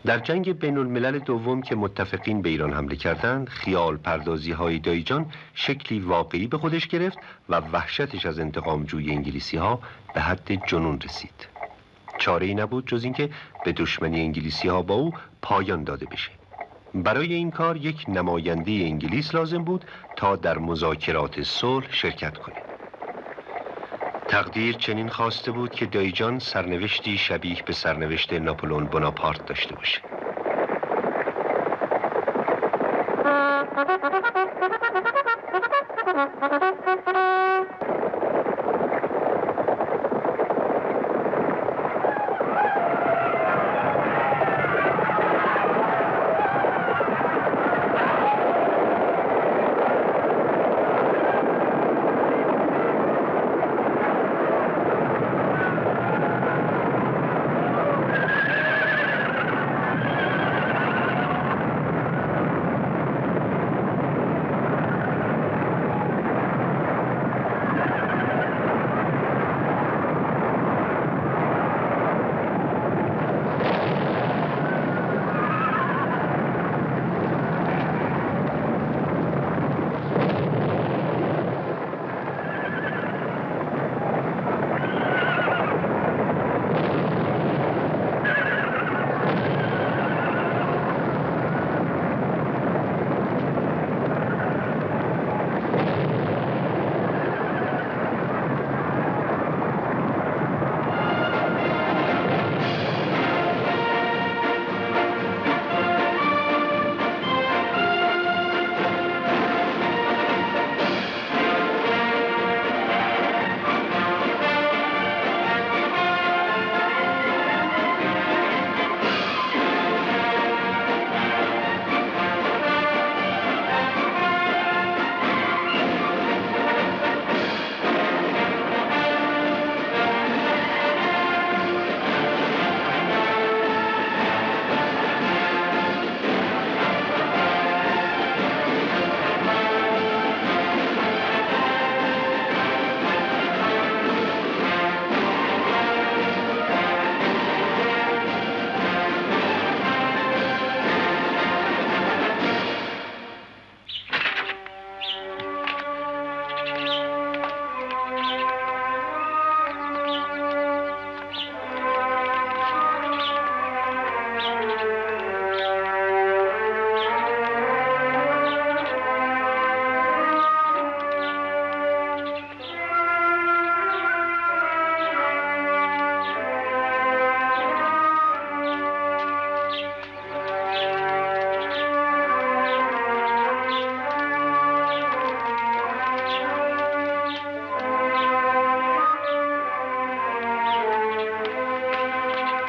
در جنگ بین الملل دوم که متفقین به ایران حمله کردند، خیال پردازی های دایجان شکلی واقعی به خودش گرفت و وحشتش از انتقام جوی انگلیسی ها به حد جنون رسید. چاره ای نبود جز اینکه به دشمنی انگلیسی ها با او پایان داده بشه. برای این کار یک نماینده انگلیس لازم بود تا در مذاکرات صلح شرکت کنه. تقدیر چنین خواسته بود که دایجان سرنوشتی شبیه به سرنوشت ناپلئون بناپارت داشته باشه.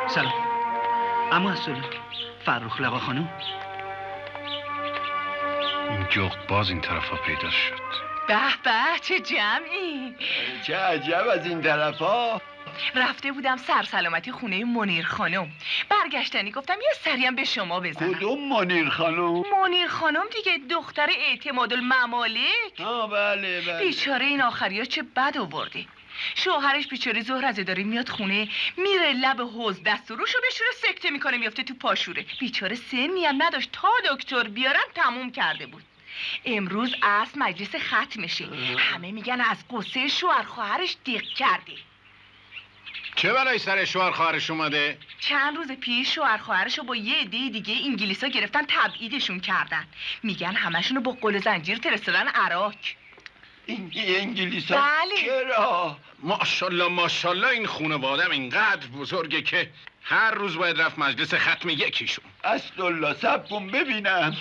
سلام. اما اصولی فرخ لقا خانم. این جغد باز این طرفا پیدا شد. به به چه جمعی. چه عجب از این طرفا. رفته بودم سرسلامتی خونه منیر خانم، برگشتنی گفتم یه سریم به شما بزنم. کدوم منیر خانم؟ منیر خانم دیگه، دختر اعتماد الممالک. بله. بیچاره این آخریا چه بد آورده. شوهرش بیچاره ظهر از اداره میاد خونه، میره لب حوض دست و روشو بشوره، سکته میکنه میفته تو پاشوره. بیچاره سنی هم نداشت، تا دکتر بیارن تموم کرده بود. امروز عصر مجلس ختمشه، همه میگن از قصه شوهر خواهرش دیق کرده. چه بلایی سر شوهر خواهرش اومده؟ چند روز پیش شوهر خواهرشو با یه عده دیگه انگلیسا گرفتن تبعیدشون کردن. میگن همشونو با قل و زنجیر فرستادن عراق. انگلیسا؟ بله. چرا؟ ماشالله این خانواده‌ام اینقدر بزرگه که هر روز باید رفت مجلس ختم یکیشون. اسدالله صبر کن ببینم.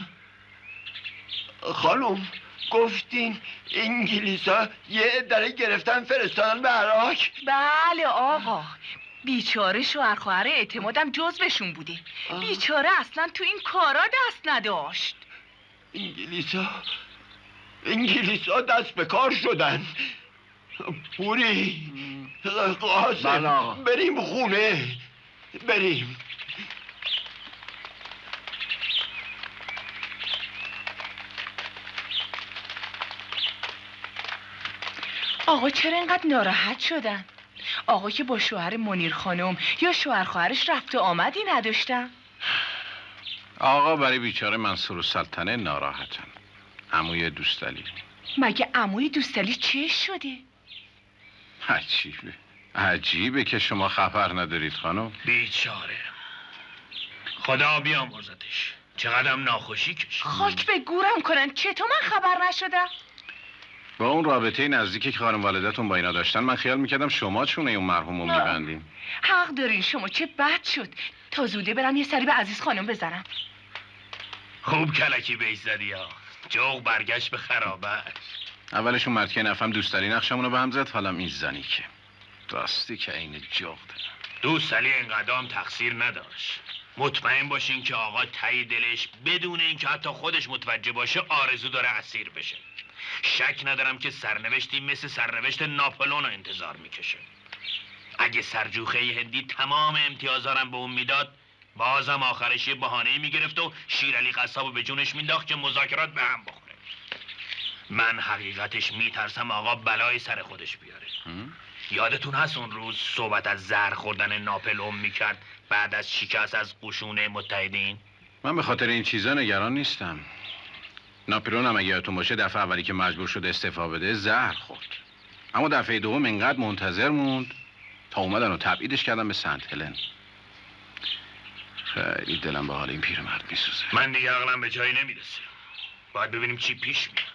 خانم گفتین انگلیسا یه عده گرفتن فرستادن به عراق؟ بله آقا، بیچاره شوهر خواهر اعتمادم جزوشون بوده. بیچاره اصلا تو این کارا دست نداشت. انگلیسا دست به کار شدن. پوری قاسم بریم خونه، بریم. آقا چرا اینقدر ناراحت شدن؟ آقا که با شوهر منیر خانم یا شوهر خواهرش رفت و آمدی نداشتن؟ آقا برای بیچاره منصور السلطنه ناراحتن. عموی دوستعلی. مگه عموی دوستعلی چی شده؟ عجیبه که شما خبر ندارید خانم. بیچاره خدا بیامرزتش، چقدرم ناخوشی کشید. خاک به گورم کنن، چطور من خبر نشدم؟ با اون رابطه نزدیکی که خانم والدتون با اینا داشتن من خیال میکردم شما چونه اون مرحوم رو میبندین. حق دارین شما، چه بد شد. تا زوده برم یه سری به عزیز خانم بزنم. خوب کلکی بیش زدی ها، جوق برگشت به خرابش. اولشون مرد که نفهم دوستداری نقشمونو به هم زد، حالا این زنی که راستی که این جوق داره. دوستعلی اینقدام تقصیر نداشت. مطمئن باشین که آقا ته دلش بدون اینکه حتی خودش متوجه باشه آرزو داره اسیر بشه. شک ندارم که سرنوشتی مثل سرنوشت ناپلون رو انتظار میکشه. اگه سرجوخه هندی تمام امتیازارم به اون میداد، بازم آخرش یه بهانه میگرفت و شیرعلی قصابو به جونش مینداخت که مذاکرات به هم بخوره. من حقیقتش میترسم آقا بلای سر خودش بیاره. یادتون هست اون روز صحبت از زهر خوردن ناپلئون میکرد بعد از شکست از قشون متحدین؟ من به خاطر این چیزا نگران نیستم. ناپلئون هم اگه یادتون باشه دفعه اولی که مجبور شد استعفا بده زهر خورد، اما دفعه دوم اینقدر منتظر موند تا اومدن و تبعیدش کردن به سنت هلن. خیلی دلم به حال این پیرمرد میسوزه. من دیگه عقلم به جایی نمیرسه. باید ببینیم چی پیش میاد.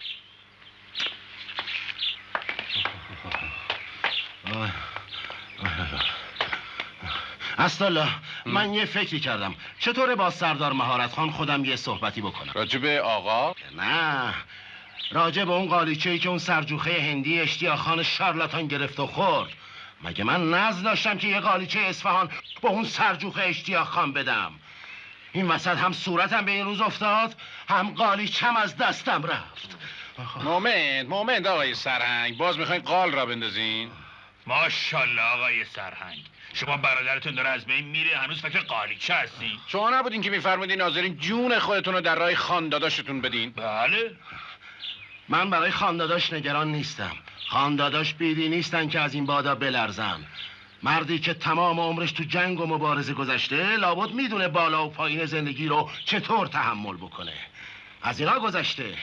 استالله، من یه فکری کردم. چطوره با سردار مهارت خان خودم یه صحبتی بکنم؟ راجب آقا؟ نه، راجب اون قالیچه‌ای که اون سرجوخه هندی اشتیاق خان شارلاتان گرفت و خورد. مگه من نذر داشتم که یه قالیچه اصفهان با اون سرجوخه اشتیاق خان بدم؟ این وسط هم صورتم به این روز افتاد، هم قالیچم از دستم رفت. مومنت آقای سرهنگ، باز میخواین قال را بندازین؟ ماشاءالله آقای سرهنگ، شما برادرتون داره از بین میره، هنوز فکر قالیچه هستی؟ شما نبودین که میفرمودین ناظرین جون خودتون رو در راه خانداداشتون بدین؟ بله. من برای خانداداش نگران نیستم. خانداداش بیدی نیستن که از این بادا بلرزن. مردی که تمام عمرش تو جنگ و مبارزه گذشته لابد میدونه بالا و پایین زندگی رو چطور تحمل بکنه. از اینا گذشته.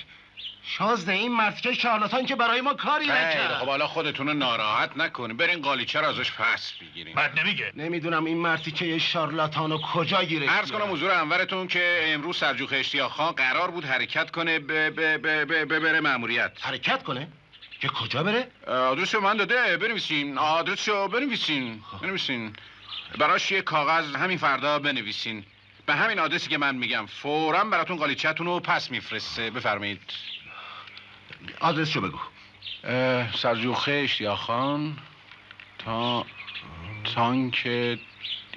شازده این مرد که شارلاتان که برای ما کاری نکرد. خب حالا خودتون رو ناراحت نکنین، برین قالیچه رو ازش پس بگیرین. بد نمیگه. نمیدونم این مردی که یه شارلاتانو کجا گیرش عرض کنم حضور انورتون که امروز سرجوخه اشتیاق خان قرار بود حرکت کنه بره مأموریت. حرکت کنه؟ که کجا بره؟ آدرسشو من داده، بنویسین. آدرسشو بنویسین. براش یه کاغذ همین فردا بنویسین. به همین آدرسی که من میگم فوراً براتون قالیچه‌تون رو پس میفرسته. بفرمایید. آدرسشو بگو. سرجوخه اشتیاق خان، تانک 238،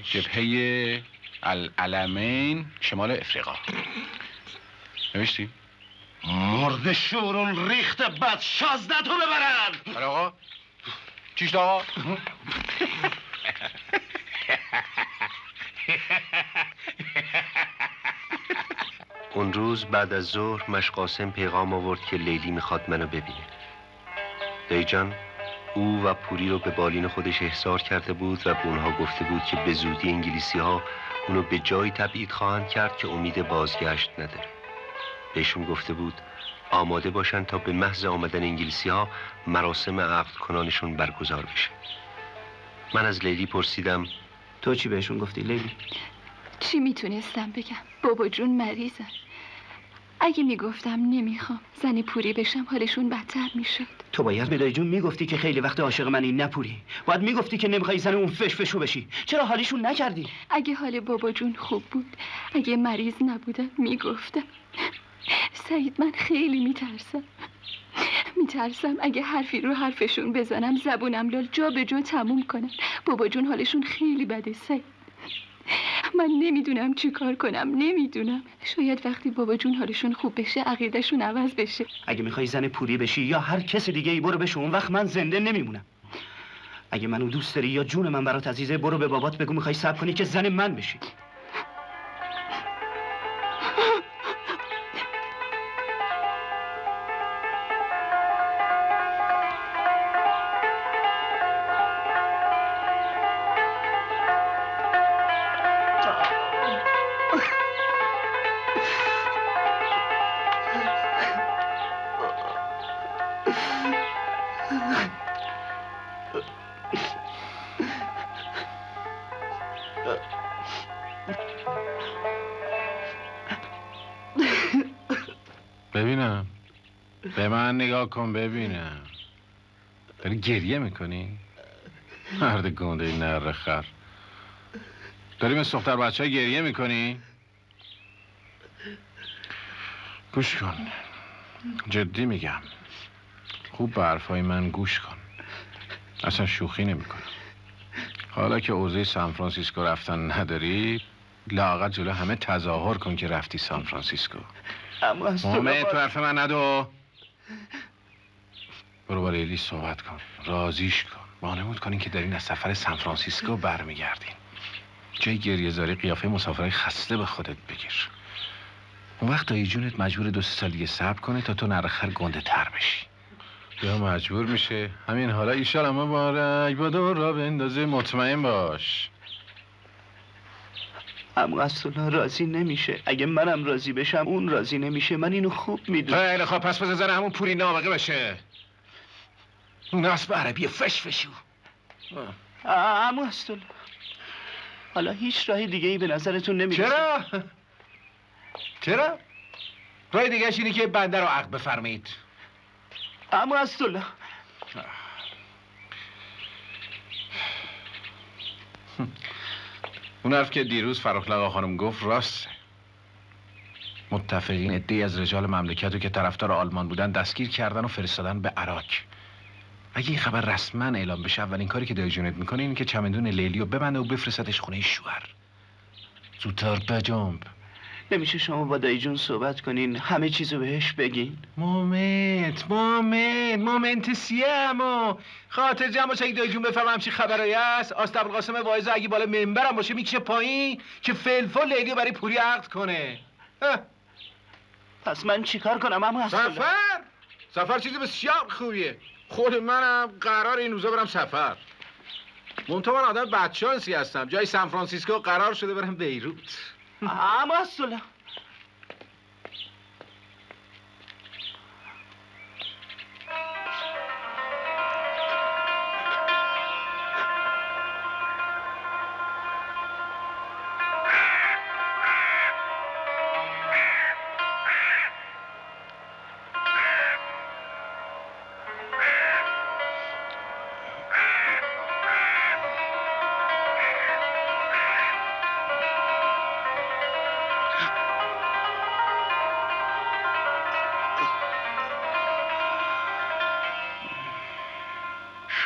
جبهه العلمین، شمال افریقا. نوشتی؟ مرد شورون ریخت بد شازده تو ببرن. آره آقا. چیشت آقا؟ اون روز بعد از ظهر مشقاسم پیغام آورد که لیلی میخواد منو ببینه. دیجان او و پوری رو به بالین خودش احضار کرده بود و به اونها گفته بود که به زودی انگلیسی ها اونو به جایی تبعید خواهند کرد که امید بازگشت نداره. بهشون گفته بود آماده باشن تا به محض آمدن انگلیسی ها مراسم عقد کنانشون برگزار بشه. من از لیلی پرسیدم تو چی بهشون گفتی لیلی؟ چی میتونستم بگم؟ بابا جون مریضن. اگه میگفتم نمیخوام زن پوری بشم حالشون بدتر میشد. تو باید به دایی جون میگفتی که خیلی وقت عاشق منی نپوری. باید میگفتی که نمیخوای زن اون فشفشو بشی. چرا حالیشون نکردی؟ اگه حال بابا جون خوب بود، اگه مریض نبودم میگفتم. سعید من خیلی میترسم اگه حرفی رو حرفشون بزنم زبونم لال جا به جا تموم کنن. بابا جون حالشون خیلی بده سعید. من نمیدونم چی کار کنم، نمیدونم. شاید وقتی بابا جون حالشون خوب بشه عقیدهشون عوض بشه. اگه میخوای زن پوری بشی یا هر کس دیگه ای برو بشو، اون وقت من زنده نمیمونم. اگه منو دوست داری یا جون من برات عزیزه برو به بابات بگو میخوای صبر کنی که زن من بشی. ببینم، به من نگاه کن ببینم. داری گریه میکنی؟ مرد گنده نره خر. داری مثل دختر بچه گریه میکنی؟ گوش کن، جدی میگم، خوب به حرفای من گوش کن. اصلا شوخی نمیکنم. حالا که اوضاع سان فرانسیسکو رفتن نداری، لااقل جلو همه تظاهر کن که رفتی سان فرانسیسکو. اما از محمد تو حرف من ندو. برو با لیلی صحبت کن، راضیش کن، وانمود کنین که دارین از سفر سان فرانسیسکو برمیگردین. جای گریه زاری قیافه مسافرای خسته به خودت بگیر. اون وقت دایی جونت مجبور 2-3 سال دیگه صبر کنه تا تو نرخر گنده تر بشی. یا مجبور میشه همین حالا ایشالا مبارک با دور را بندازه. مطمئن باش. اما اصلا راضی نمیشه. اگه منم راضی بشم اون راضی نمیشه. من اینو خوب میدونم. خیلی خب، پس بذار همون پوری نابغه بشه. نصب عربی فشفشو. اما اصلا حالا هیچ راه دیگه ای به نظرتون نمیرسه؟ چرا؟ راه دیگهش اینه که بنده رو عقد بفرمایید. اما اصلا اون حرف که دیروز فراخلقا خانم گفت راسته. متفقین عده‌ای از رجال مملکت رو که طرفدار آلمان بودن دستگیر کردن و فرستادن به عراق. اگه این خبر رسما اعلام بشه، اولین کاری که دایی جونت میکنه اینه که چمدون لیلی رو ببنده و بفرستش خونه شوهر. زودتر بجنب. نمیشه شما با دایی جون صحبت کنین، همه چیزو بهش بگین؟ مومنت سیمو خاطر جمع باشه. اگه دایی جون بفهمم چی خبرایی است، آست ابوالقاسم واعظ اگه بالا منبرم باشه میکشه پایین که فلفل لیلی رو برای پوری عقد کنه. پس من چیکار کنم؟ اما سفر چیزی بسیار خوبیه. خود منم قرار این روزا برم سفر. منتها من آدم بدشانسی هستم. جای سان فرانسیسکو قرار شده برم بیروت. اما اصلا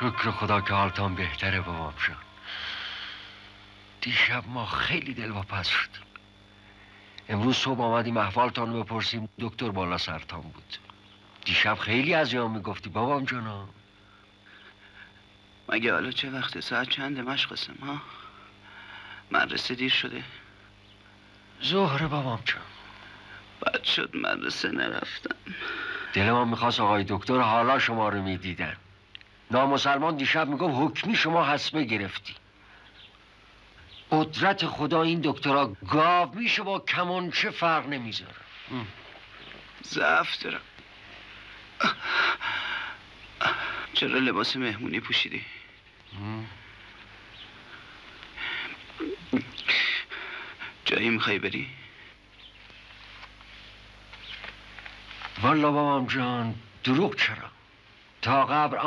شکر خدا که حالتان بهتره بابام جان. دیشب ما خیلی دلواپس شدیم. امروز صبح آمدیم احوالتان رو بپرسیم، دکتر بالا سرتان بود. دیشب خیلی از یام میگفتی بابام جانا. مگه حالا چه وقته؟ ساعت چنده مشقسم ها؟ مدرسه دیر شده. ظهر بابام جان. بد شد مدرسه نرفتم. دل ما میخواست آقای دکتر حالا شما رو میدیدن. نامسلمان دیشب میگفت حکمی شما حسبه گرفتی. قدرت خدا این دکترها گاو میشه با کمانچه فرق نمیذاره. ضعف دارم. چرا لباس مهمونی پوشیدی؟ جایی میخوای بری؟ والا بابام جان دروغ چرا؟ تا قبل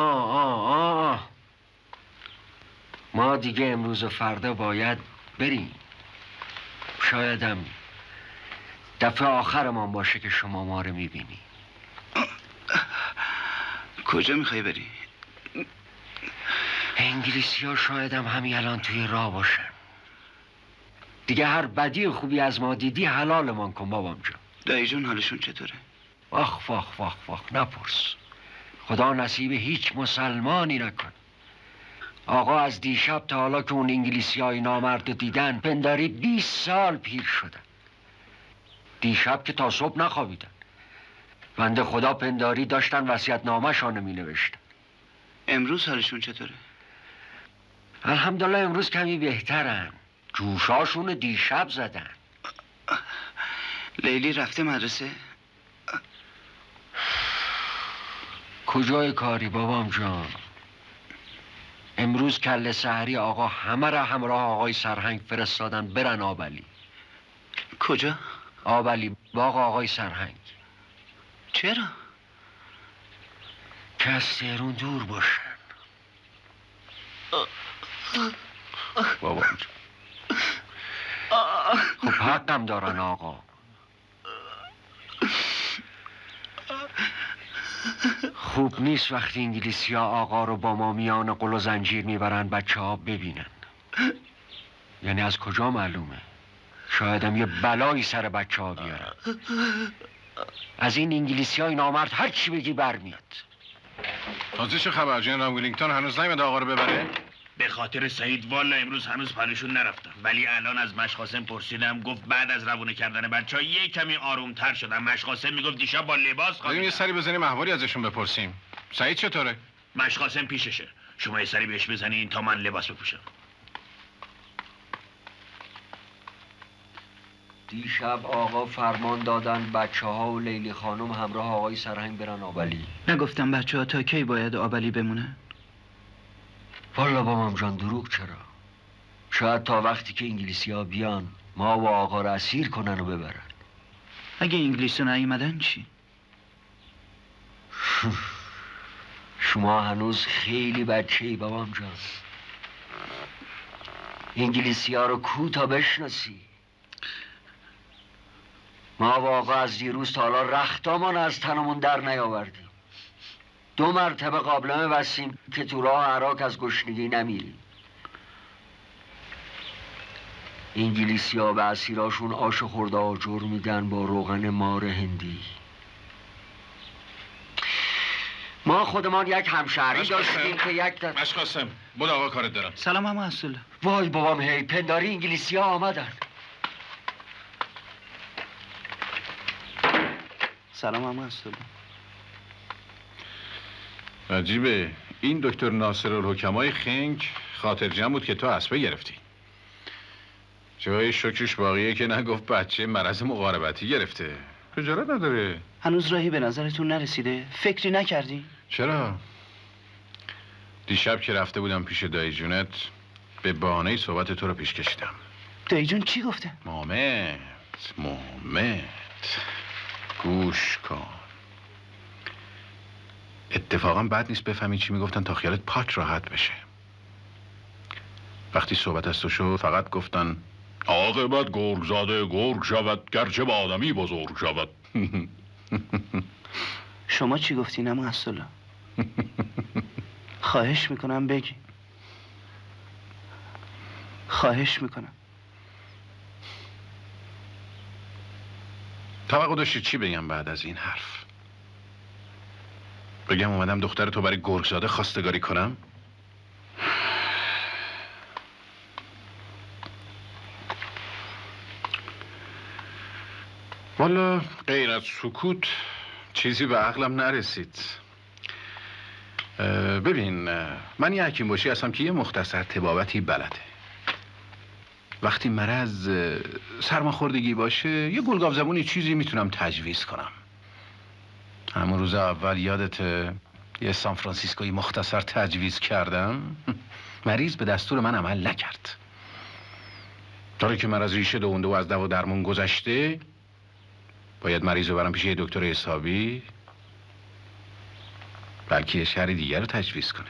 ما دیگه امروز و فردا باید بریم. شایدم دفعه آخرمان باشه که شما ما رو میبینی. کجا میخوای بری؟ انگلیسی ها شایدم همین الان توی راه باشن. دیگه هر بدی و خوبی از ما دیدی حلالمان کن بابام جان. دایی جون حالشون چطوره؟ واخ نپرس. خدا نصیب هیچ مسلمانی نکن. آقا از دیشب تا حالا که اون انگلیسی های نامرد دیدن پنداری 20 سال پیر شدن. دیشب که تا صبح نخوابیدن. بنده خدا پنداری داشتن وصیت نامه شانه می نوشتن. امروز حالشون چطوره؟ الحمدلله امروز کمی بهترن. جوشاشون دیشب زدن. لیلی رفته مدرسه؟ کجای کاری بابام جان؟ امروز کل سحری آقا همه را همراه آقای سرهنگ فرستادن برن آبلی. کجا؟ آبلی باغ آقای سرهنگ. چرا؟ که از تهرون دور باشن. بابا خب حقم دارن آقا. خوب نیست وقتی انگلیسی ها آقا رو با ما میان قل و زنجیر میبرن بچه ها ببینن. یعنی از کجا معلومه؟ شاید هم یه بلایی سر بچه ها بیارن. از این انگلیسی های نامرد هر چی بگی برمیاد. تازه چه خبر؟ جنرال ویلینگتون هنوز نیومده آقا رو ببره؟ به خاطر سعید والا امروز هنوز پلوشون نرفتم، ولی الان از مشقاسم پرسیدم، گفت بعد از روونه کردن بچه‌ها یه کمی آرومتر شدن. مشقاسم میگفت دیشب با لباس بریم خوابیدم. یه سری بزنیم احوالی ازشون بپرسیم. سعید چطوره؟ مشقاسم پیششه، شما یه سری بهش بزنین تا من لباس بپوشم. دیشب آقا فرمان دادن بچه ها و لیلی خانم همراه آقای سرهنگ برن آبلی. نگفتم بچه ها تا کی باید آبلی بمونه؟ والا بابام جان دروغ چرا؟ شاید تا وقتی که انگلیسی ها بیان ما و آقا رو اسیر کنن و ببرن. اگه انگلیسی نیومدن چی؟ شما هنوز خیلی بچه‌ای بابام جان. انگلیسی ها رو کو تا بشناسی. ما و آقا از دیروز تا حالا رختامان از تنمون در نیاوردیم. 2 مرتبه قابلمه بستیم که تو راه عراق از گشنگی نمیریم. انگلیسی ها به اسیراشون آش خورده آجر میدن با روغن مار هندی. ما خودمان یک همشهری داشتیم که یک مشقاسم بود آقا کارت دارم. سلام عمو اسدالله. وای بابام هی پنداری انگلیسی ها آمدن. سلام عمو اسدالله. عجیبه، این دکتر ناصرالحکمای خنگ خاطر جمع بود که تو اسبه گرفتی. جای شکرش باقیه که نگفت بچه مرض مقاربتی گرفته. خجالت نداره. هنوز راهی به نظرتون نرسیده؟ فکری نکردی؟ چرا؟ دیشب که رفته بودم پیش دایی جونت به بهانه صحبت تو رو پیش کشیدم. دایی جون چی گفته؟ مامت گوش کن. اتفاقا بد نیست بفهمی چی میگفتن تا خیالت پاک راحت بشه. وقتی صحبت از تو شد فقط گفتن عاقبت گرگ زاده گرگ شود گرچه به آدمی بزرگ شود. شما چی گفتین عمو اسدالله؟ خواهش میکنم بگی. خواهش میکنم. توقع داشتی چی بگم بعد از این حرف؟ بگم اومدم دختر تو برای گرگزاده خواستگاری کنم؟ والا غیر از سکوت چیزی به عقلم نرسید. ببین من یه حکیم باشی هستم که یه مختصر طبابتی بلده. وقتی مرض سرماخوردگی باشه یه گلگاو زبونی چیزی میتونم تجویز کنم. همون روز اول یادت یه سان فرانسیسکوی مختصر تجویز کردم، مریض به دستور من عمل نکرد. داره که مرض ریشه دونده و از دوا درمون گذشته باید مریض رو برم پیش یه دکتر حسابی بلکه یه شهر دیگر رو تجویز کنه.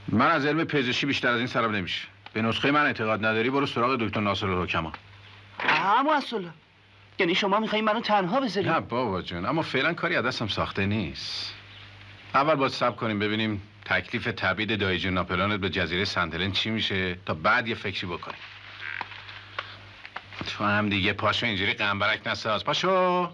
من از علم پزشکی بیشتر از این سرم نمیشه. به نسخه من اعتقاد نداری برو سراغ دکتر ناصرالحکما. عمو اسدالله یعنی شما میخواین منو تنها بذارید؟ نه بابا جون، اما فعلا کاری از دستم ساخته نیست. اول باید صبر کنیم ببینیم تکلیف تبعید دایی جون ناپلونت به جزیره سنتلن چی میشه تا بعد یه فکری بکنیم. تو هم دیگه پاشو اینجوری قنبرک نساز. پاشو.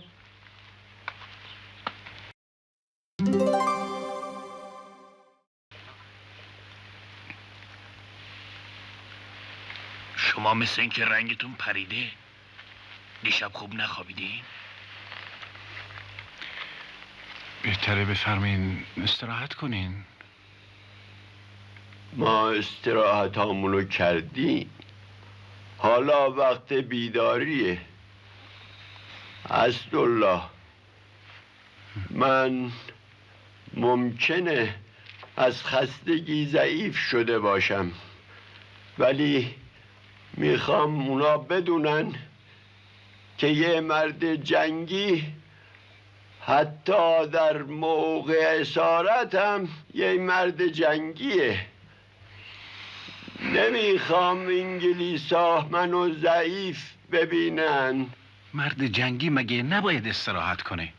شما مثل این که رنگتون پریده. دیشب خوب نخوابیدین؟ بهتره بفرمین استراحت کنین. ما استراحت همونو کردیم، حالا وقت بیداریه. اسدالله من ممکنه از خستگی ضعیف شده باشم، ولی میخوام اونا بدونن که یه مرد جنگی حتی در موقع اسارتم یه مرد جنگیه. نمیخوام انگلیسا منو ضعیف ببینن. مرد جنگی مگه نباید استراحت کنه؟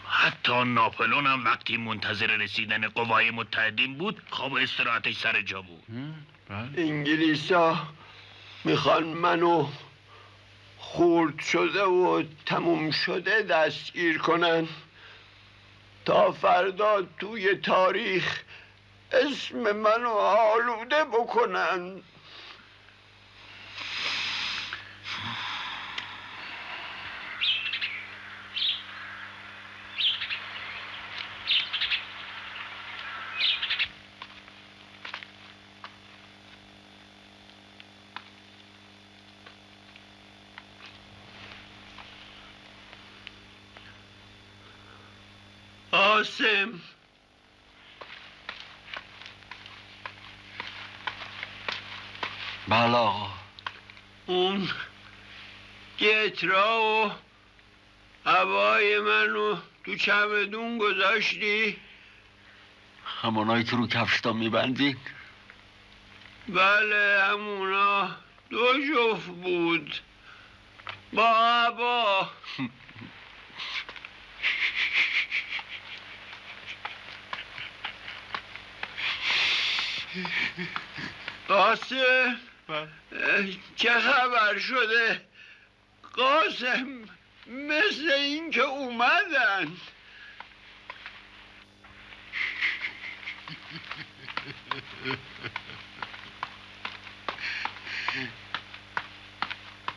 حتی ناپلون هم وقتی منتظر رسیدن قوای متحدین بود خواب استراحتش سر جا بود. انگلیسا میخوان منو خورد شده و تموم شده دستگیر کنن تا فردا توی تاریخ اسم منو آلوده بکنن. قاسم، بله آقا. اون گترا و هوای منو تو چمدون گذاشتی؟ همونایی که رو کفشتا میبندی؟ بله همونا 2 جفت بود با هوا. قاسم چه خبر شده؟ قاسم مثل این که اومدن.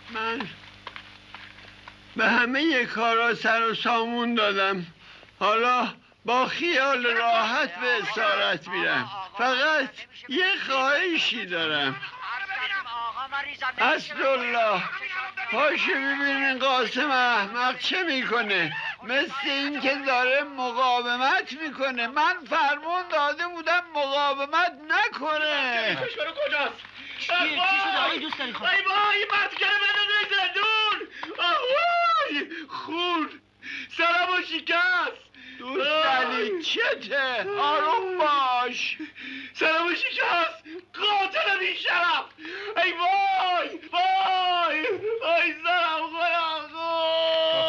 من به همه کارا سر و سامون دادم. حالا با خیال راحت به اسارت میرم. فقط یه خواهشی دارم. اسدالله پاشو ببینین قاسم احمق چه میکنه. مثل این که داره مقاومت میکنه. من فرمان داده بودم مقاومت نکنه. کشورو کجاست؟ چی شده آقای دوستانی خواهد؟ ای وای مسکن من زندون. آوای خون سرم و شکست. دوستانی چته؟ آروم باش. سرم و شکست. قاتل بی شرف. ای وای وای وای سرم خدا.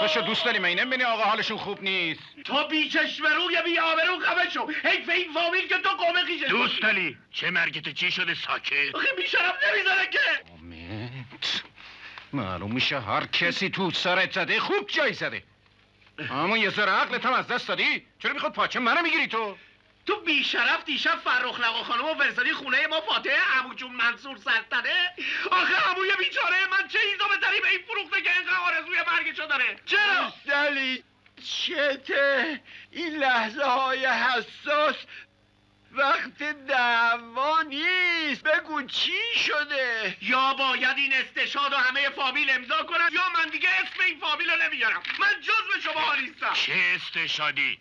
کافشو دوست داری من نمی‌بینی آقا حالشون خوب نیست. تو بی چشم رو یا بی آبرو خفه شو. حیف این فامیل که تو قوم خیشه. دوست داری چه مرگت چی شده ساکت؟ آخه بی شرف نمیزنه که. امید معلوم میشه هر کسی تو سرت زده خوب جای زده. اما یه ذره عقلت هم از دست دادی؟ چرا میخواد پاچه منو میگیری تو؟ تو بی شرف دیشب فرخ لقا خانم و فرستادی خونه ما فاتحه عمو جون منصور سلطنه. آخه عموی بیچاره من چه ایزا بزنی به این فروخته که اینقدر آرزوی مرگشو داره؟ چرا؟ دوستانی چته؟ این لحظه های حساس وقت دعوا نیست. بگو چی شده؟ یا باید این استشهاد و همه فامیل امضا کنن یا من دیگه اسم این فامیل رو نمیارم. من جزو شما نیستم. چه استشهادی؟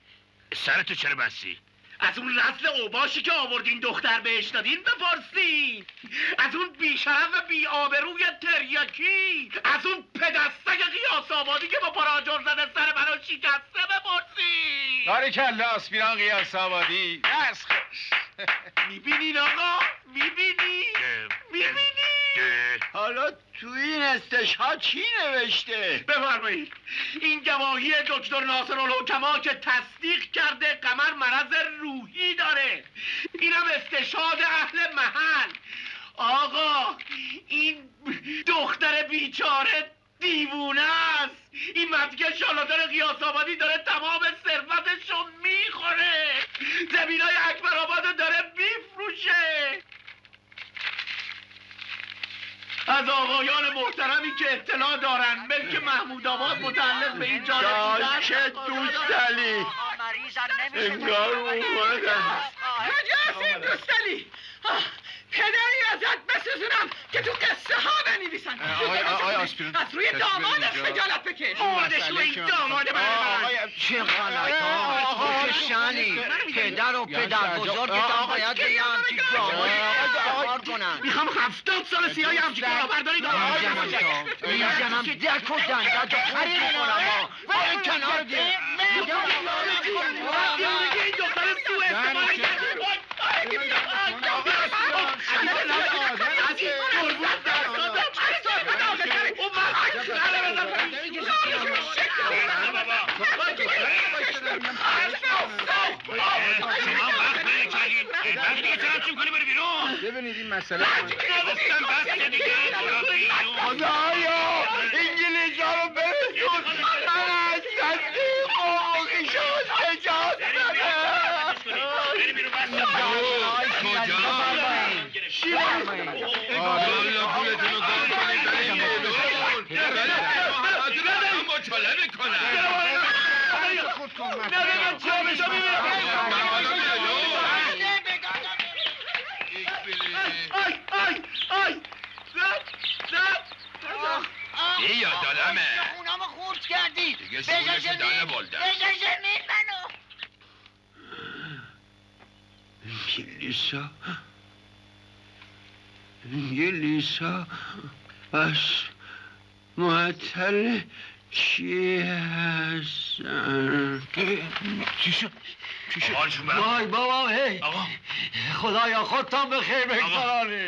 سرتو چرا بستی؟ از اون رسل اوباشی که آوردین دختر بهش دادین بپرسین. از اون بیشرف و بی آبروی تریاکی. از اون پدستک قیاس آبادی که با پراجر زده سر منو شکسته بپرسین. باریکلا آسپیران قیاس آبادی. میبینین آقا؟ میبینی؟ حالا تو این استشهاد چی نوشته؟ بفرمایید. این گواهی دکتر ناصرالحکما که تصدیق کرده قمر مرض روحی داره. اینم استشهاد اهل محل. آقا این دختر بیچاره دیوونه است. این مدکه شالاتر قیاس آبادی داره تمام ثروتشو میخوره. زمینای اکبر آبادو داره میفروشه. از آقایان محترمی که اطلاع دارن ملک محمود آباد متعلق به این جانب بودن. چه دوستانی انگار اومدن. کجاست این دوستانی؟ پدری ازت بسوزونم که تو قصه ها بنویسن. آقای آسپیرین از روی دامادت خجالت بکش. مردش رو این داماد من. چه غلط ها؟ چه شنی؟ پدر و پدر بزرگتان باید بیان که داماد کار کنن. میخوام 70 سال سیاهی همچی کارآبرداری میزنم دک و دنده تو خرید کنم ها. برای کنار ده. ببینید این مسئله خدایا انگلیس ها رو برسون من از تصدیق قومقی شد نجات یا دادمه اونامو خورد کردی دیگه سونش دانه بلده زمین منو انگلیسا بس معطل چی هستن؟ چی شد؟ وای بابا هی آقا خدایا خودتان به خیر بگذارانی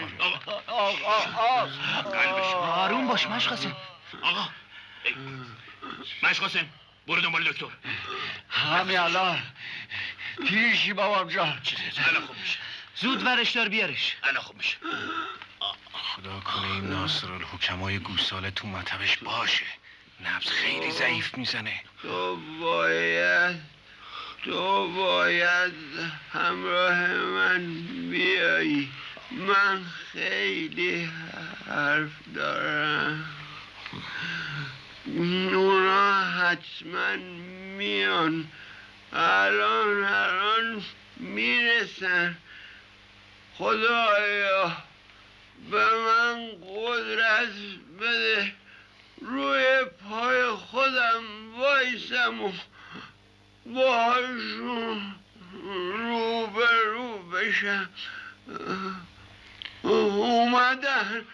آروم باش مشقاسم. آقا مشقاسم برو دنبال دکتر. همین الان پیشی بابام جان. الان خوب میشه. زود ورش دار بیارش. الان خوب میشه. خدا کنه این ناصر الحکمای گوساله تو مطبش باشه. نبض خیلی ضعیف میزنه. تو باید همراه من بیایی. من خیلی حرف دارم. اونا حتما میان. الان میرسن. خدایا به من قدرت بده روی پای خودم وایسم و باهاشون روبرو بشم. اومدن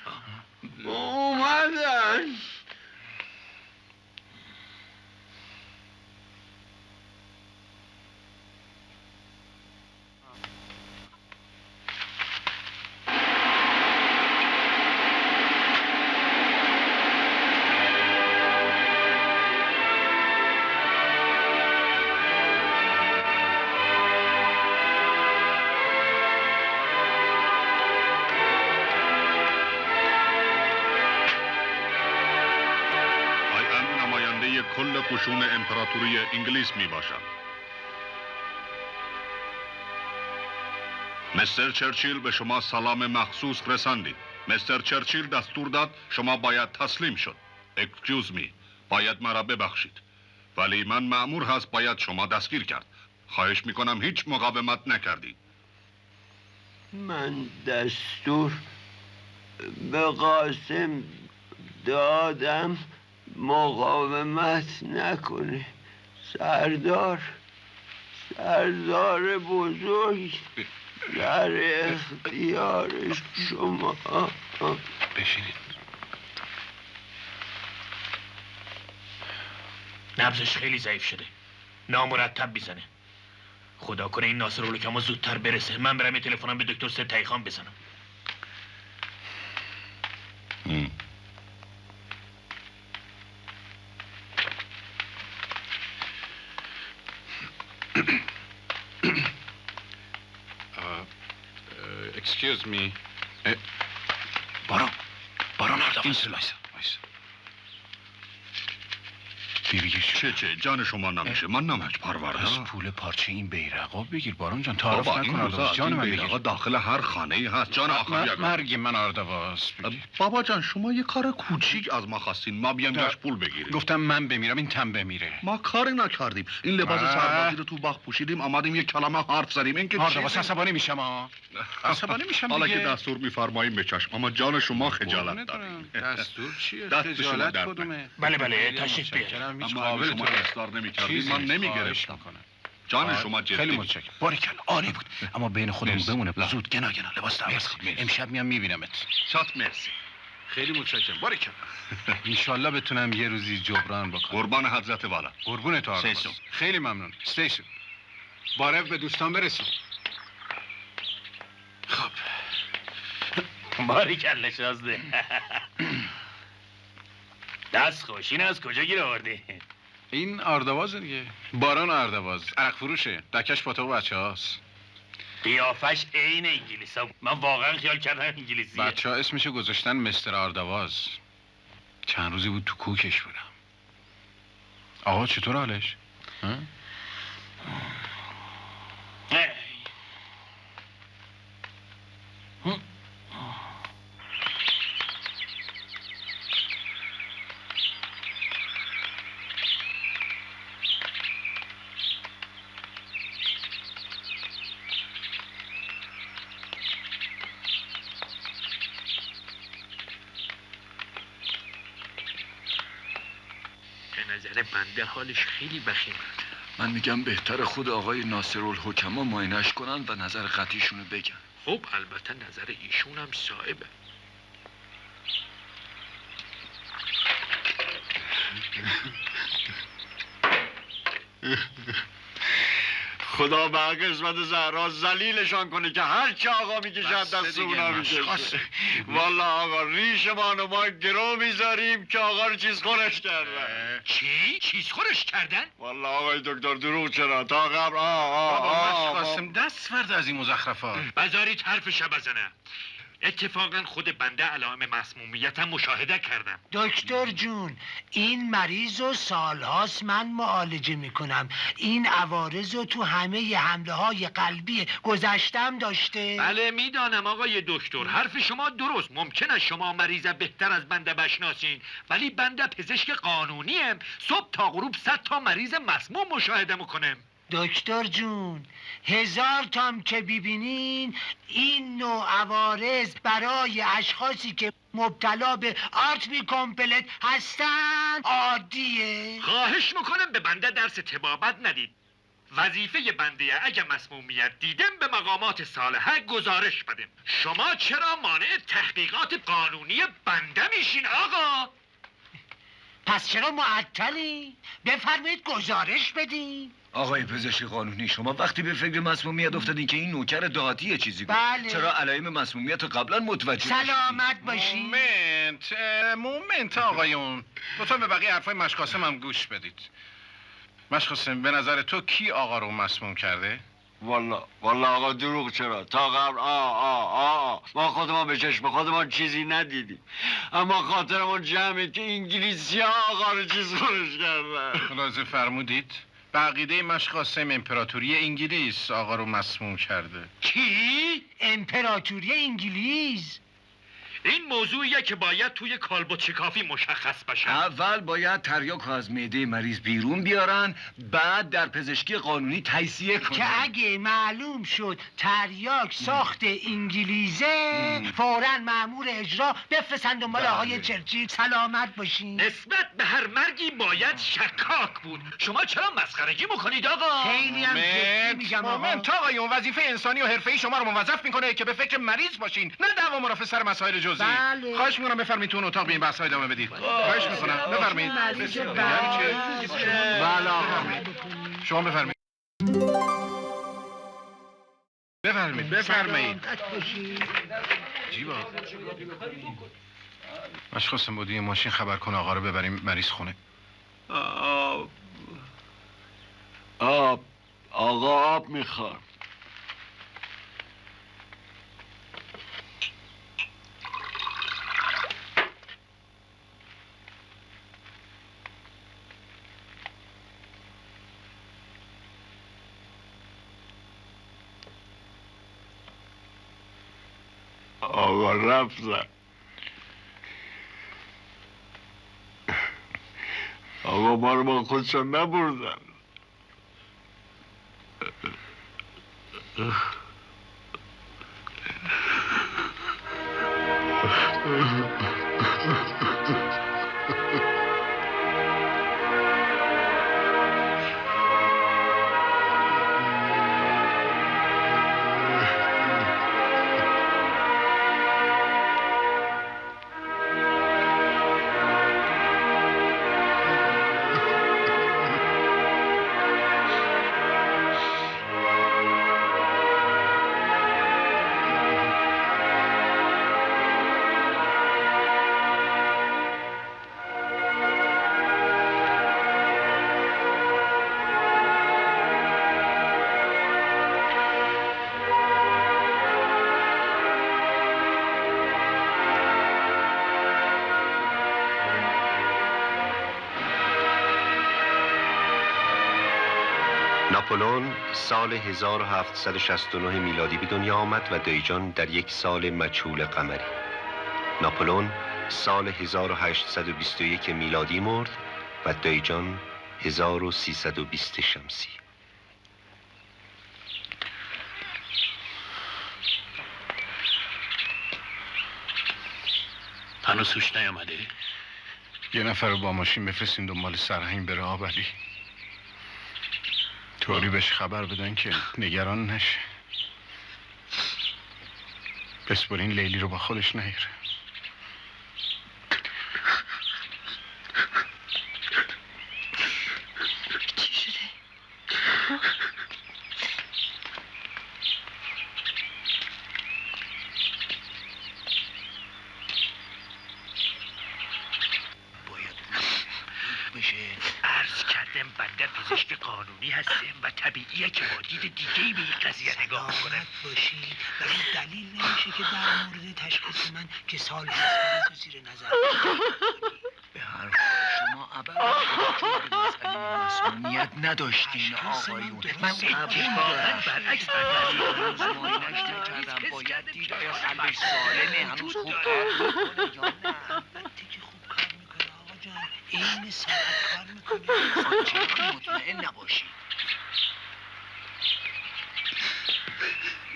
کل قشون امپراتوری انگلیس می باشم. مستر چرچیل به شما سلام مخصوص رساندید. مستر چرچیل دستور داد شما باید تسلیم شد. اکسکیوز می، باید مرا ببخشید. ولی من مأمور هست باید شما دستگیر کرد. خواهش میکنم هیچ مقاومت نکردید. من دستور به قاسم دادم مقاومت نکنه. سردار بزرگ در اختیار شما. بشینید. نبضش خیلی ضعیف شده. نامرتب میزنه. خدا کنه این ناصر الحکما زودتر برسه. من برم یه تلفنم به دکتر ستایی خان بزنم. Excuse me. باران نرده وایسا. چه جان شما نمیشه. من نمک پرورده. از پول پارچه این بیرقا بگیر باران جان. تعارف بابا نکن. این روزا جان این من بیرقا بگیر. داخل هر خانه ای هست. جان آخر مرگ من آردواس بگیر. بابا جان شما یه کار کوچیک از ما خواستین. ما بیام جاش پول بگیریم. گفتم من بمیرم این تن بمیره. ما کاری نکردیم. این لباس سربازی رو تو باغ پوشیدیم آمدیم یک کلمه حرف زدیم. این که آردواس عصبانی میشم ها. عصبانی میشم حالا دیگه. که دستور میفرماییم بچشم. اما جان شما خجالت داریم. دستور چیه؟ دست شما خجالت درد کدومه؟ بله تشریف بیار. هیچ اما قابل شما اصرار نمی‌کردید من نمیگرفتم. میکنم. جان شما جدی خیلی بود. متشکرم. باریکلا عالی بود. اما بین خودمون مرسی. بمونه. زود گنا لباس عوض کن. مرسی. امشب میام میبینمت. شات مرسی. خیلی متشکرم. باریکلا. انشالله بتونم یه روزی جبران بکنم. قربان حضرت والا. قربون تو آقا. سیسو. خیلی ممنون. استیشن. بارف به دوستان برسون. خب. باریکلا شازده. دست خوش. این از کجا گیر آوردی؟ این اردواز دیگه. باران اردواز. عرق فروشه. دکش پاتوق بچه هاست. قیافش عین انگلیس ها. من واقعا خیال کردم انگلیسیه. بچه ها اسمشو گذاشتن مستر اردواز. چند روزی بود تو کوکش بودم. آقا چطور حالش؟ ها؟ به نظر بنده حالش خیلی بخیمه. من میگم بهتر خود آقای ناصرالحکما معاینش کنن و نظر قطعیشونو بگن. خب البته نظر ایشون هم صائبه. خدا به قسمت زهرا ذلیلشان کنه که هر چه آقا میکشد دست اونا میکشه. والا آقا ریشمان و ما گرو میذاریم که آقا رو چیز خورش کردن. چی؟ چیز خورش کردن؟ والا آقای دکتر دروغ چرا تا قبل بابا قاسم دست فرد از این مزخرفات. بذارید حرفش بزنه. اتفاقا خود بنده علائم مسمومیتم مشاهده کردم. دکتر جون، این مریض رو سالهاست من معالجه میکنم. این عوارض رو تو همه حمله های قلبی گذشتم داشته. بله میدانم آقای دکتر، حرف شما درست. ممکنه شما مریض بهتر از بنده بشناسین، ولی بنده پزشک قانونیم. صبح تا غروب 100 تا مریض مسموم مشاهده میکنم. دکتر جون، 1000 تام که ببینین این نوع عوارض برای اشخاصی که مبتلا به آرتمی کامپلت هستن عادیه. خواهش میکنم به بنده درس طبابت ندید. وظیفه بنده اگه مسمومیت دیدم به مقامات صالحه گزارش بدیم. شما چرا مانع تحقیقات قانونی بنده میشین آقا؟ پس چرا معطلی؟ بفرمایید گزارش بدین. آقای پزشک قانونی، شما وقتی به فکر مسمومیت افتادین که این نوکر دهاتی چیزی گفت. بله. چرا علائم مسمومیت قبلا متوجه سلامت باشین. مومنت آقایون. لطفا به بقیه حرفای مشقاسم هم گوش بدید. مشقاسم به نظر تو کی آقا رو مسموم کرده؟ والا آقا دروغ چرا تا قبل ما خودمان به چشم خودمان چیزی ندیدیم، اما خاطرمون جمعه که انگلیسی ها آقا رو چیز خورش کردن. خلاصه فرمودید به عقیده مشقاسم امپراتوری انگلیس آقا رو مسموم کرده. کی؟ امپراتوری انگلیس؟ این موضوعیه که باید توی کالبد کافی مشخص بشه. اول باید تریاک از معده مریض بیرون بیارن، بعد در پزشکی قانونی تجزیه کنن. که اگه معلوم شد تریاک ساخت انگلیزه فوراً مأمور اجرا بفرستن دنبال آقای چرچیل. سلامت باشین. نسبت به هر مرگی باید شکاک بود. شما چرا مسخرگی میکنید آقا؟ خیلی هم جدی میگم آقا. مومنت آقایون، وظیفه انسانی و حرفه‌ای شما رو موظف میکنه که به فکر مریض باشین، نه دعوا مرافع سر مسائل جزئی. بله. خواهش میکنم بفرمایید تو اون اتاق به این بحث‌ها ادامه بدید. خواهش میکنم بفرمایید. بله آقا. شما بفرمایید. بفرمایید. جیبا. مشخصم بودی ماشین خبر کن آقا رو ببریم مریض خونه. آقا آب میخواد. آقا رفتن. آقا ما رو با خودشان نبردن. ناپلئون سال 1769 میلادی به دنیا آمد و دایجان در یک سال مجهول قمری. ناپلئون سال 1821 میلادی مرد و دایجان 1320 شمسی. هنوز هوش نیامده؟ یه نفر رو با ماشین بفرستین دنبال سرهنگ بره آبلی، طوری بهش خبر بدن که نگران نشه. بسپرین لیلی رو با خودش نیاره. چی شده؟ بشه عرض کردم بنده پزشک قانونی هستم و طبیعیه که با دید دیگه‌ای به این قضیه نگاه کنم. باشی ولی دلیل نمیشه که در مورد تشخیص من که سال هست تو زیر نظر به هر حال شما ابدا به مسئله مسمومیت نداشتین آقایون. من اتفاقاً برعکس آزمایش نکردم. باید دید آیا قلبش سالمه، هنوز خوب کار میکنه یا نه. البته که خوب کار میکنه آقا جان، این ساعت کار میکنه. چرا مطمئن نباشی؟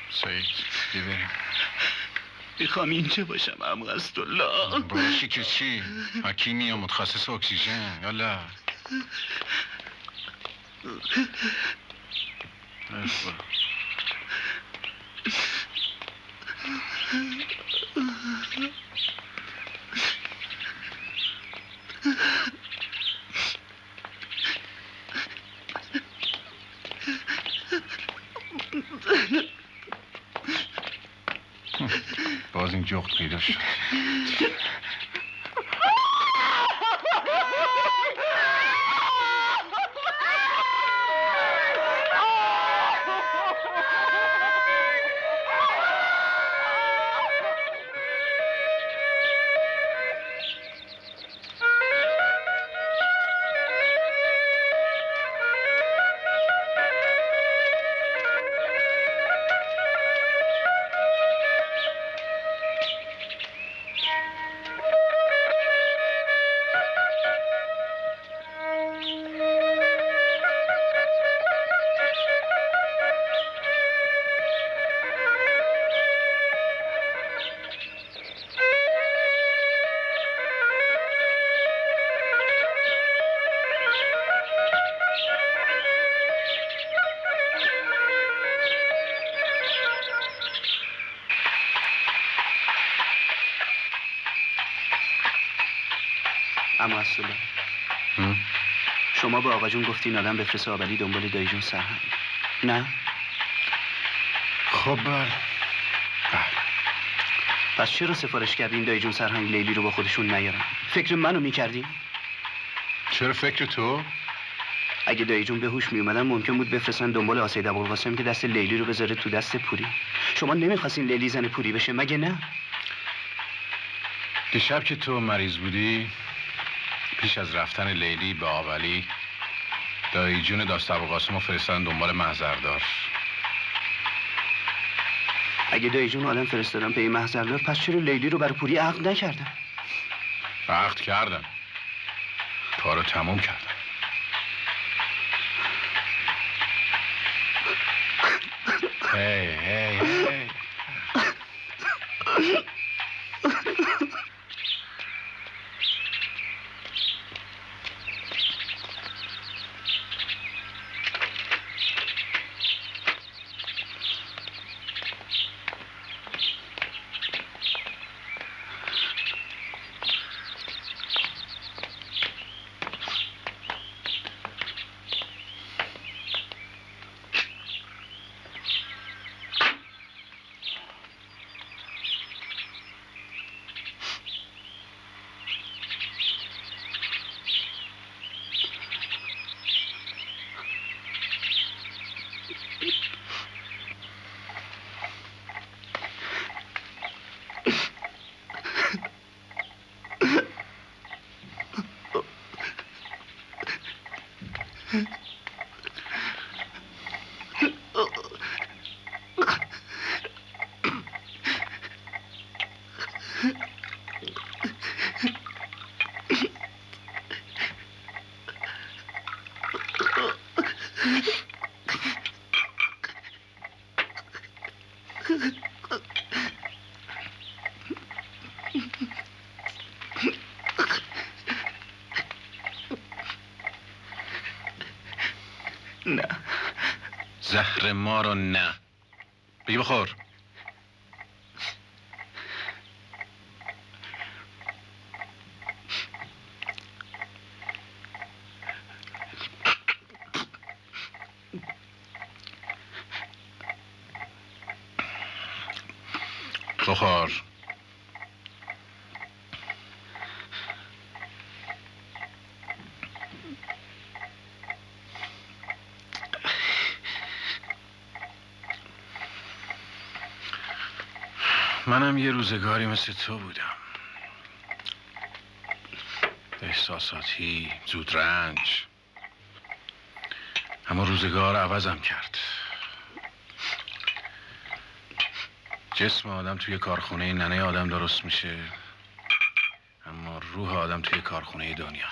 سعید بیا بریم. میخوام اینجا باشم عمو اسدالله. باشی که چی؟ حکیمی یا متخصص اکسیژن؟ یالا باز این جغد پیدا شد. عمو اسدالله، شما به آقا جون گفتین آدم بفرست آبلی دنبال دایجون سرهنگ، نه؟ خب بله. پس چرا سفارش کردین دایجون سرهنگ لیلی رو با خودشون نیارن؟ فکر منو میکردین؟ چرا فکر تو؟ اگه دایجون به هوش میومدن ممکن بود بفرستن دنبال آسید ابوالقاسم که دست لیلی رو بذاره تو دست پوری. شما نمیخواستین لیلی زن پوری بشه مگه نه؟ دیشب که تو مریض بودی پیش از رفتن لیلی به آبلی دایی جون داست ابوالقاسم رو فرستادن دنبال محضردار. اگه دایی جون آدم فرستادن پی محضردار پس چرا لیلی رو برای پوری عقد نکردن؟ عقد کردن، کارو تموم کردن. هی نه. زهر ما رو نه. بگی بخور. بخور. منم یه روزگاری مثل تو بودم. احساساتی، زود رنج. اما روزگار عوضم کرد. جسم آدم توی کارخونه ننه آدم درست میشه، اما روح آدم توی کارخونه دنیا.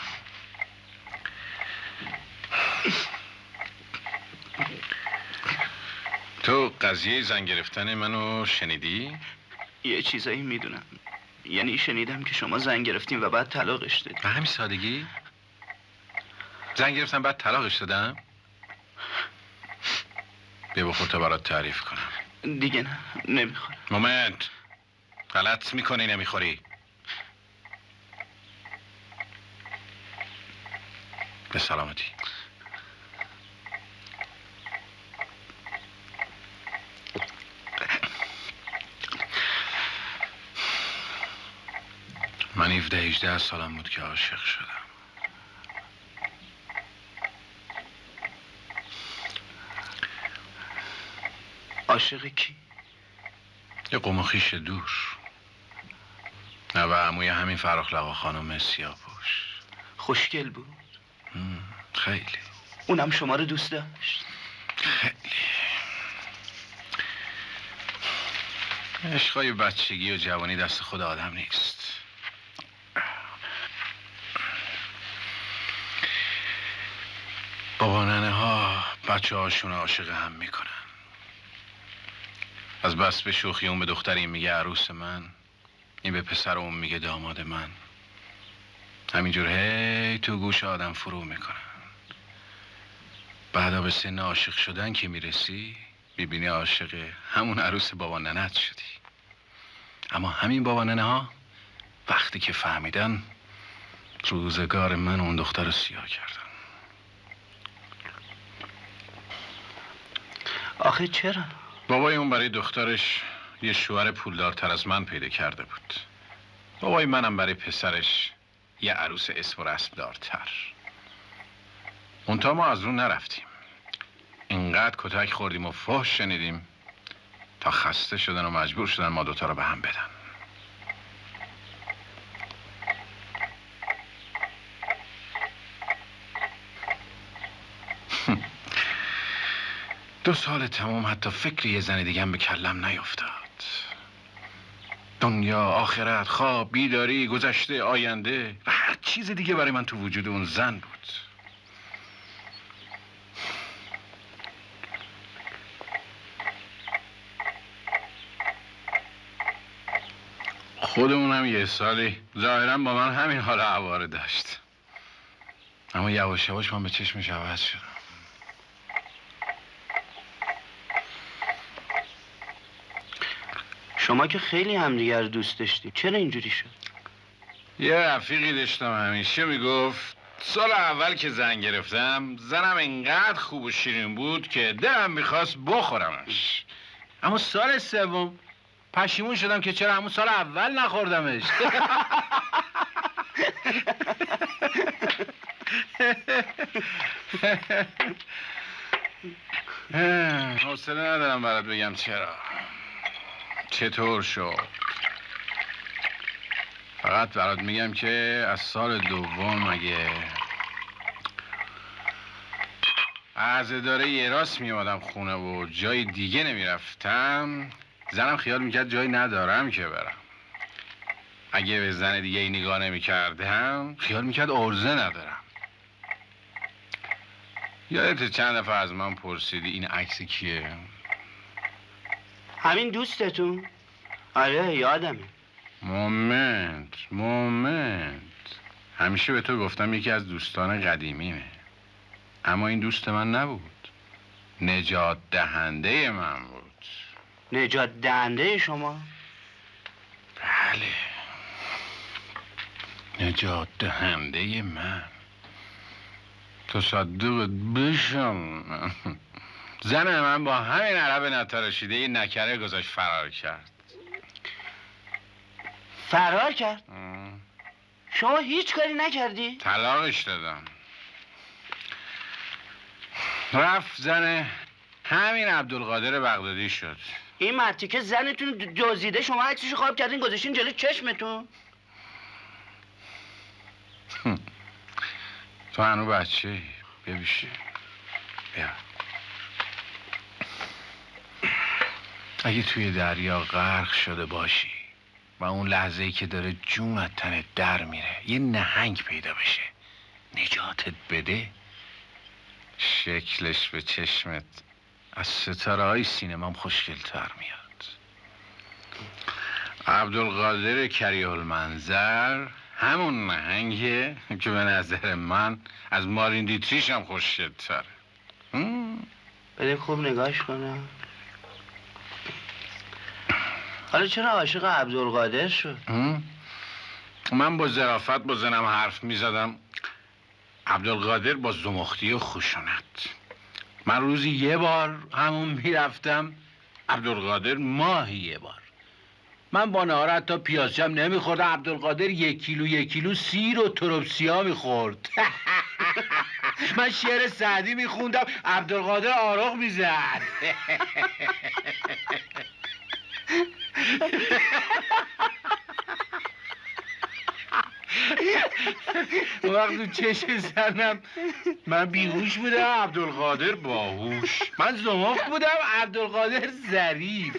تو قضیه زن گرفتن منو شنیدی؟ یه چیزایی میدونم. یعنی شنیدم که شما زن گرفتین و بعد طلاقش دادین. به همین سادگی؟ زن گرفتم بعد طلاقش دادم؟ بیا بخور تا برات تعریف کنم. دیگه نه، نمیخورم. مومنت، غلط میکنی نمیخوری. به سلامتی. من 17-18 سالم بود که عاشق شدم. عاشق کی؟ یه قوم و خویش دور. نه و عموی همین فراخ لقا خانم سیاه‌پوش. خوشگل بود؟ خیلی. اونم شما رو دوست داشت؟ خیلی. عشقای بچگی و جوانی دست خود آدم نیست. بابا ننه ها بچه هاشون عاشق هم میکنن. از بس به شوخی اون به دختر این میگه عروس من، این به پسر اون میگه داماد من. همینجور هی تو گوش آدم فرو میکنن. بعدا به سن عاشق شدن که میرسی میبینی عاشق همون عروس بابا ننت شدی. اما همین بابا ننه ها وقتی که فهمیدن روزگار من و اون دختر رو سیاه کردن. آخه چرا؟ بابای اون برای دخترش یه شوهر پولدارتر از من پیدا کرده بود. بابای منم برای پسرش یه عروس اسم و رسم دارتر. منتها ما از اون نرفتیم. اینقدر کتک خوردیم و فحش شنیدیم تا خسته شدن و مجبور شدن ما دوتا رو به هم بدن. دو سال تمام حتی فکر یه زن دیگه هم به کلم نیفتاد. دنیا، آخرت، خواب، بیداری، گذشته، آینده و هر چیز دیگه برای من تو وجود اون زن بود. خودمونم یه سالی ظاهرا با من همین حال عواره داشت. اما یواش یواش من به چشمش عوض شدم. شما که خیلی همدیگر دوست داشتید، چرا اینجوری شد؟ یه رفیقی داشتم همیشه میگفت سال اول که زن گرفتم زنم اینقدر خوب و شیرین بود که دلم میخواست بخورمش. اما سال سوم پشیمون شدم که چرا همون سال اول نخوردمش. حوصله ندارم برات بگم چرا، چطور شد. فقط برات میگم که از سال دوم اگه از اداره یه راست میامدم خونه و جای دیگه نمیرفتم، زنم خیال میکرد جایی ندارم که برم. اگه به زن دیگه ای نگاه نمیکردم خیال میکرد عرضه ندارم. یادت چند دفعه از من پرسیدی این عکس کیه؟ همین دوستتون؟ آره یادمه. مومنت همیشه به تو گفتم یکی از دوستان قدیمیمه، اما این دوست من نبود. نجات دهنده من بود. نجات دهنده شما؟ بله، نجات دهنده من. تصدقت بشم زن من با همین عرب نتراشیده یه نکره گذاشت فرار کرد. فرار کرد؟ شما هیچ کاری نکردی؟ طلاقش دادم. رفت زن همین عبدالقادر بغدادی شد. این مرتی که زنتون دزدیده شما عکسشو خواب کردین گذاشتین جلوی چشمتون؟ تو هنو بچه ببیشه. بیا. اگه توی دریا غرق شده باشی و اون لحظه‌ای که داره جون از تنت در میره یه نهنگ پیدا بشه نجاتت بده، شکلش به چشمت از ستاره‌های سینمام خوشگل‌تر میاد. عبدالقادر کریه‌المنظر همون نهنگه که به نظر من از مارین دیتریش هم خوشگل‌تره. بریم خوب نگاش کنم. حالا چرا عاشق عبدالقادر شد؟ من با ظرافت با زنم حرف میزدم، عبدالقادر با زمختی و خشونت. من روزی یه بار همون میرفتم، عبدالقادر ماهی یه بار. من با نهار حتی پیازچم نمیخوردم، عبدالقادر 1 کیلو سیر و تروپسیا میخورد. من شعر سعدی میخوندم، عبدالقادر آرق میزد. وقت تو چشم زنم من بیهوش بودم، عبدالقادر باهوش. من زمخت بودم، عبدالقادر ظریف.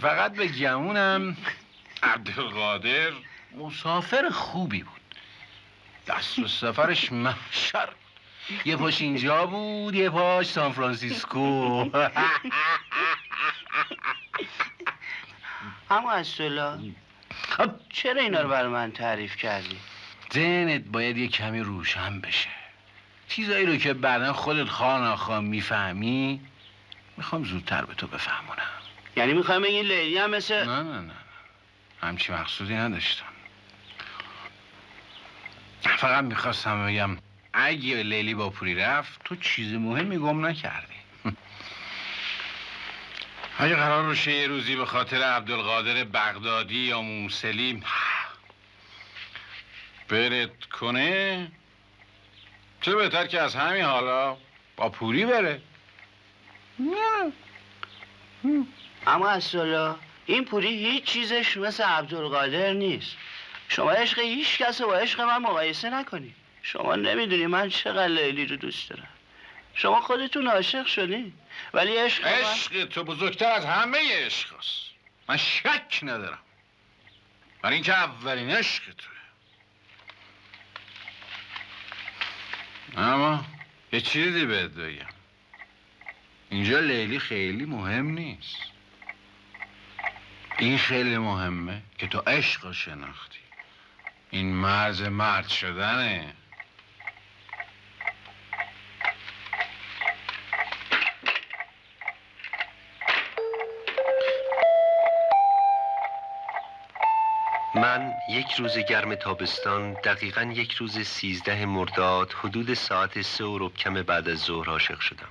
فقط به گمونم عبدالقادر مسافر خوبی بود. دست و سفرش محشر. یه پاش اینجا بود، یه پاش سان فرانسیسکو. اما اصلا چرا اینا رو برای من تعریف کردی؟ ذهنت باید یه کمی روشن بشه. چیزایی رو که بعدا خودت خواهر میفهمی میخوام زودتر به تو بفهمونم. یعنی میخوام بگی لیلی هم مثل... نه همچی مقصودی نداشتم. فقط میخواستم بگم اگه لیلی با پوری رفت تو چیز مهمی گم نکردی. اگه قرار باشه یه روزی به خاطر عبدالقادر بغدادی یا موسلی برت کنه، چه بهتر که از همین حالا با پوری بره. اما اصلا این پوری هیچ چیزش مثل عبدالقادر نیست. شما عشق هیچ کس با عشق من مقایسه نکنی. شما نمیدونی من چقدر لیلی رو دوست دارم. شما خودتون عاشق شدین ولی عشق تو بزرگتر از همه عشق هست. من شک ندارم، برای اینکه اولین عشق توه. اما یه چیزی بهت بگم، اینجا لیلی خیلی مهم نیست. این خیلی مهمه که تو عشق رو شناختی. این مرز مرد شدنه. من یک روز گرم تابستان دقیقاً 1 روز 13 مرداد حدود ساعت 3 و ربع کم بعد از ظهر عاشق شدم.